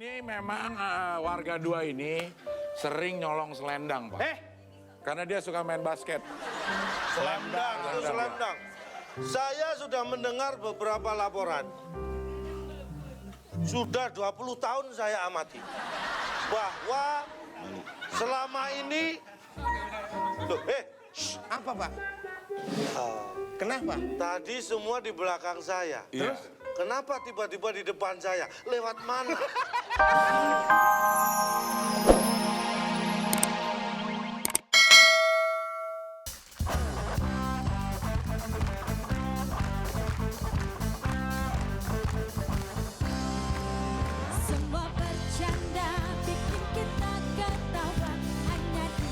Ini memang warga dua ini sering nyolong selendang, Pak. Karena dia suka main basket. Selendang. Saya sudah mendengar beberapa laporan. Sudah 20 tahun saya amati. Bahwa selama ini... Loh, Apa, Pak? Kenapa? tadi semua di belakang saya. Terus? Kenapa tiba-tiba di depan saya? Lewat mana? Semua bercanda bikin kita ketawa hanya di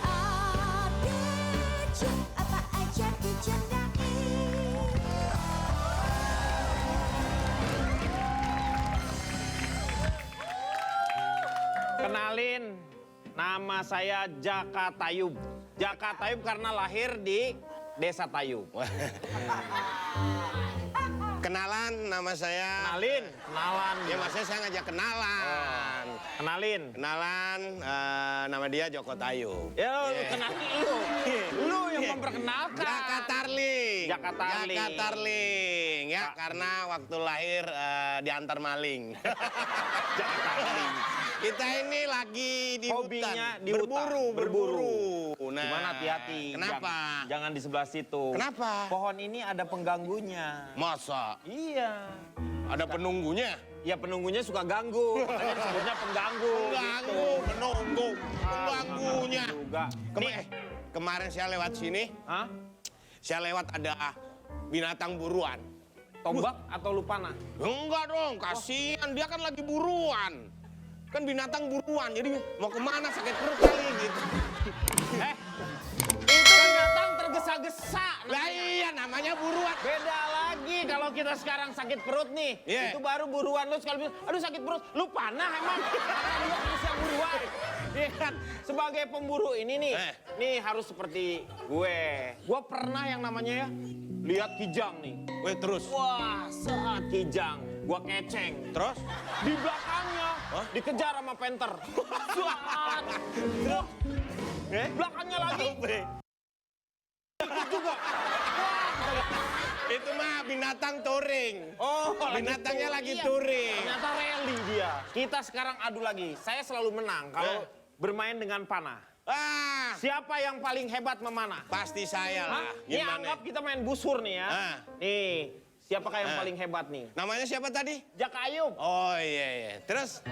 AADC. Apa aja dicandai. Kenalin, nama saya Jaka Tayub. Jaka Tayub karena lahir di Desa Tayub. Kenalan, nama saya... Kenalin, kenalan. Ya, maksudnya saya ngajak kenalan. Kenalin. Kenalan, nama dia Joko Tayub. Ya lu kenalin lu. Lu yang memperkenalkan. Jaka Tarling. Jaka Tarling. Jaka Tarling. Ya, karena waktu lahir diantar maling. Jaka Tarling. Kita ini lagi di Hobinya hutan. di hutan. Berburu. Nah, Cuman hati-hati. Kenapa? Jangan di sebelah situ. Kenapa? Pohon ini ada pengganggunya. Masa? Iya. Ada penunggunya? Ya penunggunya suka ganggu. Makanya disebutnya pengganggu. Pengganggu, penunggu, pengganggunya. Juga. Kemarin saya lewat sini, Hah? saya lewat ada binatang buruan. Tombak atau lu panah? Enggak dong, kasihan dia kan lagi buruan. Kan binatang buruan, jadi mau kemana sakit perut kali gitu. Itu binatang tergesa-gesa. Lah iya namanya buruan. Beda lagi kalau kita sekarang sakit perut nih. Iya. Itu baru buruan lu sekali bilang, aduh sakit perut. Lu panah emang. Karena lu manusia buruan. Iya kan? Sebagai pemburu ini nih. Nih harus seperti gue. Gue pernah yang namanya ya, lihat kijang nih. Weh terus, Wah, saat kijang. Gua keceng. terus? Di belakangnya dikejar sama penter. Suat. Terus belakangnya lagi. Juga. Itu mah binatang touring. Oh, Binatangnya lagi touring. Ternyata rally dia. Kita sekarang adu lagi. Saya selalu menang kalau bermain dengan panah. Ah, Siapa yang paling hebat memanah? pasti saya Hah? lah. Ini anggap kita main busur nih ya. Nih, siapakah yang paling hebat nih? Namanya siapa tadi? Jaka Ayub. Oh iya iya. Terus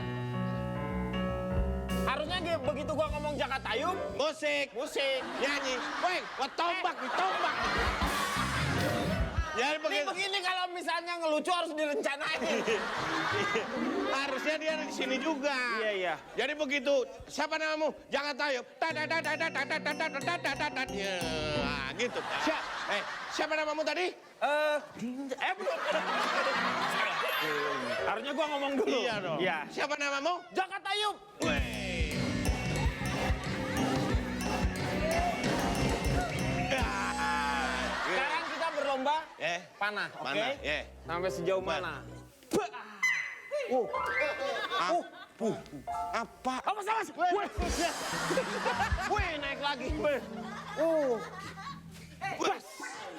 Harusnya begitu gua ngomong Jaka Tayub, musik, musik. nyanyi. Weh, wah tombak, tombak. Jadi Ini begitu. begini kalau misalnya ngelucu harus direncanain. Harusnya dia di sini juga. Iya, iya. Jadi begitu, siapa namamu? Jangan Tayub. Ya, gitu. Siapa namamu tadi? Belum. Harusnya gua ngomong dulu. Iya dong. Iya. Siapa namamu? Jaka Tayub. Weh. Sekarang kita berlomba panah, oke? Panah, ya. Sampai sejauh mana? Apa? Awas, awas. Wih, naik lagi. Bas.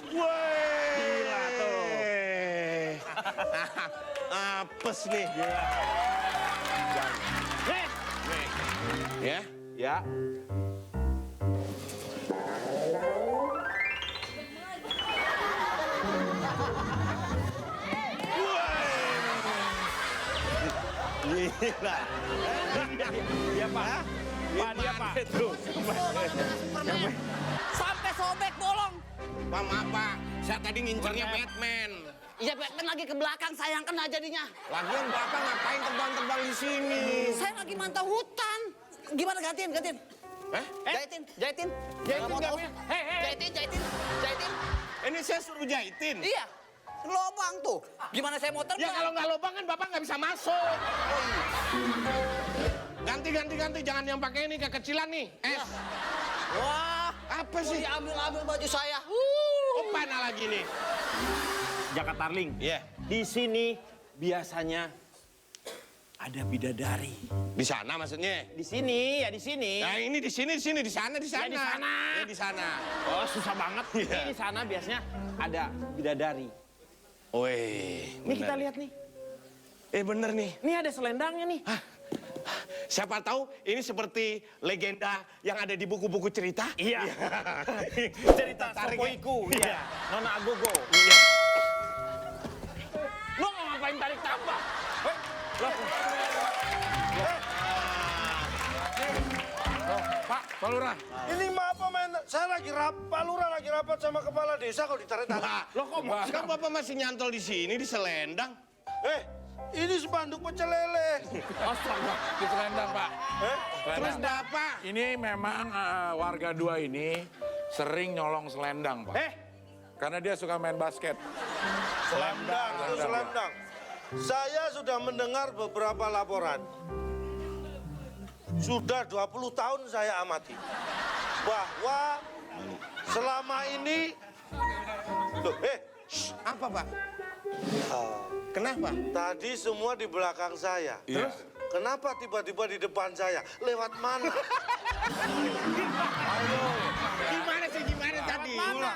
Gila tuh. Apes nih. Ya. Ya. Gila. Dia Pak. Pak, dia Pak. Sampai sobek bolong. Pak, maaf Pak. Saya tadi ngincernya Batman. Iya, Batman lagi ke belakang, sayang kena jadinya. Lagian Bapak ngapain terbang-terbang di sini? Saya lagi mantau hutan. Gimana gantiin? Jahitin. Jahitin Nggak nggak mau punya? tahu. Jahitin. Ini saya suruh jahitin. Iya, lobang tuh. Gimana saya mau terbang? Ya kalau nggak lubang kan Bapak nggak bisa masuk. Ganti. Jangan yang pakai ini kekecilan nih. Wah, Apa mau sih? diambil baju saya. Oh, panah lagi nih. Jaka Tarling. Iya. Di sini biasanya ada bidadari. Di sana maksudnya? Di sini, ya di sini. Nah ini di sini, di sana, di sana. Ya, di sana. Ya, di sana. Oh, susah banget. Iya. Ini di sana biasanya ada bidadari. Wih, Ini kita lihat nih. bener nih. Ini ada selendangnya nih. Siapa tahu ini seperti legenda yang ada di buku-buku cerita. Iya. Cerita Tarik ya. Sopoiku. Iya. Nona Agogo. Iya. Lo ngapain tarik tambah? Pak Lurah. Ini mah apa main? Saya lagi Pak Lurah lagi rapat sama kepala desa kok ditarik-tarik. Loh kok kan Bapak masih nyantol di sini, di selendang? Ini spanduk pecel lele. Astaga, di selendang Pak. Terus Bapak? Ini memang warga dua ini sering nyolong selendang Pak. Karena dia suka main basket. Selendang, itu Selendang, selendang. Saya sudah mendengar beberapa laporan. Sudah 20 tahun saya amati. Bahwa selama ini... Loh, Apa Pak? Kenapa? tadi semua di belakang saya. Iya. Kenapa tiba-tiba di depan saya? Lewat mana? Gimana sih, gimana tadi?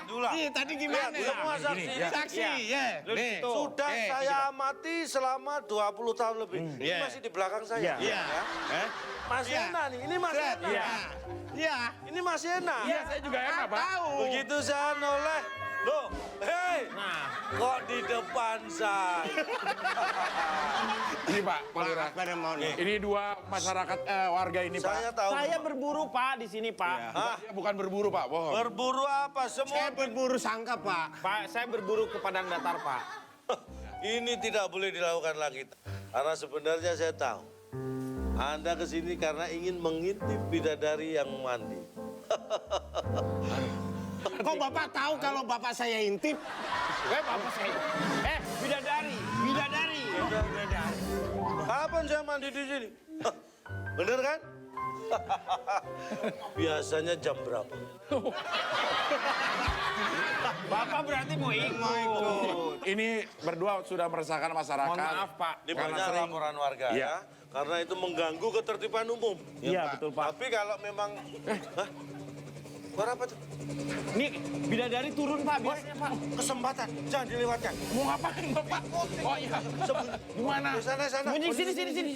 Dulang. Iya, tadi gimana? Lihat, semua saksi. Gini, ya. Saksi, ya. Nih. Sudah saya amati selama 20 tahun lebih. Ini Iya. masih di belakang saya. Iya. Ya. Masih Iya. enak nih, ini masih Set, enak. iya. Iya. Ini masih enak. Iya, saya juga enak Pak. Tahu. Begitu saya noleh, loh, hei, kok di depan saya? Ini Pak Lurah. Apa yang mau nih? Ini dua masyarakat warga ini Pak. Saya tahu. Saya berburu, Pak, di sini, Pak. Dia bukan berburu Pak, bohong. Berburu apa semua? Saya berburu sangka, Pak. Pak, saya berburu ke padang datar, Pak. Ini tidak boleh dilakukan lagi. Karena sebenarnya saya tahu. Anda kesini karena ingin mengintip bidadari yang mandi. Kok Bapak tahu kalau Bapak saya intip? Bapak saya. Bidadari. Bidadari. Kapan saya mandi di sini? Bener kan? Biasanya jam berapa? Bapak berarti mau ikut. Ini berdua sudah meresahkan masyarakat. Mohon maaf, Pak. Ini Karena banyak sering- laporan warga Iya. ya. Karena itu mengganggu ketertiban umum. Iya, betul, Pak. Tapi kalau memang... Hah? Suara apa tuh? Nih, bidadari turun, Pak, biasanya, Pak. Kesempatan, jangan dilewatkan. Mau ngapain Bapak? Oh iya. Gimana? Di sana, sana. Sini, sini.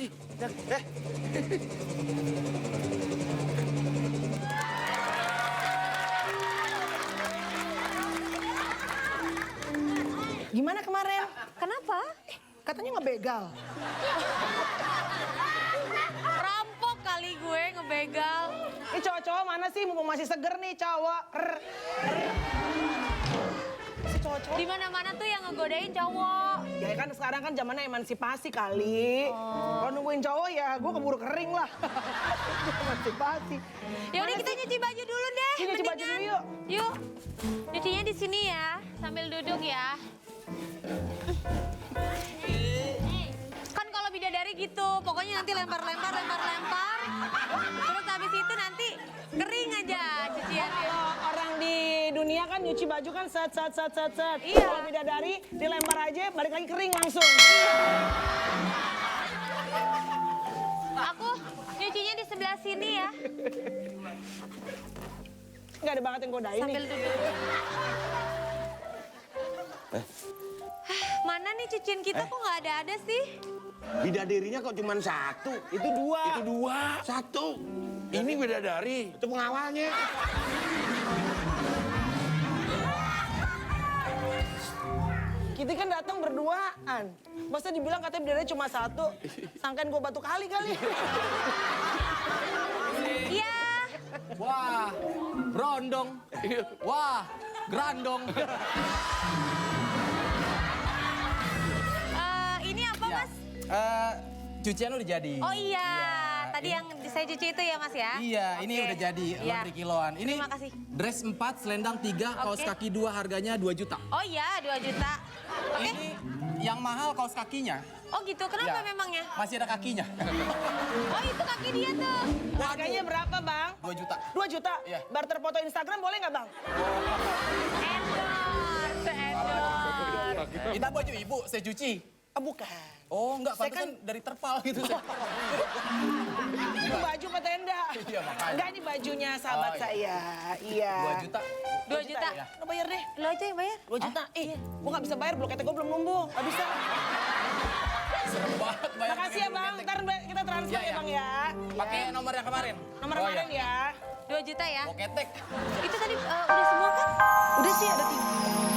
Gimana kemarin? Kenapa? Katanya ngebegal. Rampok kali gue ngebegal. Ini cowok-cowok mana sih? Mumpung masih seger nih cowok. Si cowok-cowok. Di mana-mana tuh yang ngegodain cowok. Ya kan sekarang kan zamannya emansipasi kali. Kalau nungguin cowok ya gue keburu kering lah. Emansipasi. Ya udah kita nyuci baju dulu deh. Iya, nyuci baju mendingan. dulu yuk. Yuk. Nyucinya di sini ya, sambil duduk ya. Kan kalau bidadari gitu, pokoknya nanti lempar-lempar. Terus habis itu nanti kering aja cuciannya. Kalau orang di dunia kan nyuci baju kan set. Iya. Kalau bidadari dilempar aja balik lagi kering langsung. Aku nyucinya di sebelah sini ya, Nggak ada banget yang godain sambil nih. duduk. Mana nih cucian kita kok nggak ada sih? Bidadarinya kok cuma satu? Itu dua. Itu dua. Satu. Ini bidadari. Itu pengawalnya. Kita kan datang berduaan. Masa dibilang katanya bidadari cuma satu. Sangkain gue batu kali. Iya. Wah, berondong. Wah, gerandong. Ini apa mas? Cucian udah jadi. Oh iya, tadi yang saya cuci itu ya mas ya? Iya, ini Oke. udah jadi Iya. 6 kiloan. Ini Terima kasih. dress 4, selendang 3, kaos Oke. kaki 2 harganya 2 juta. Oh iya, 2 juta. Oke. Ini yang mahal kaos kakinya. Oh gitu, kenapa Ya. memangnya? Masih ada kakinya. Oh itu kaki dia tuh. Harganya berapa bang? 2 juta. 2 juta? Iya. Barter foto Instagram boleh nggak bang? Endorse. Kita baju ibu, saya cuci. Bukan. Oh, enggak, Saya pantesan dari terpal gitu. Itu baju Pak Tenda. Iya, makanya. Enggak, ini bajunya sahabat Oh, saya. Iya. 2 juta. 2 juta. Ya? Lo bayar deh. Lo aja yang bayar. 2 juta. Gua nggak bisa bayar, bloketnya gua belum numbuh. Nggak bisa. Serem banget bayar. Makasih ya Bang, ntar kita transfer Iya, ya iya. Bang ya. Pakai nomor yang kemarin. Nomor Oh, kemarin iya. ya. 2 juta ya. Boketek. Itu tadi udah semua kan? Udah sih ada 3.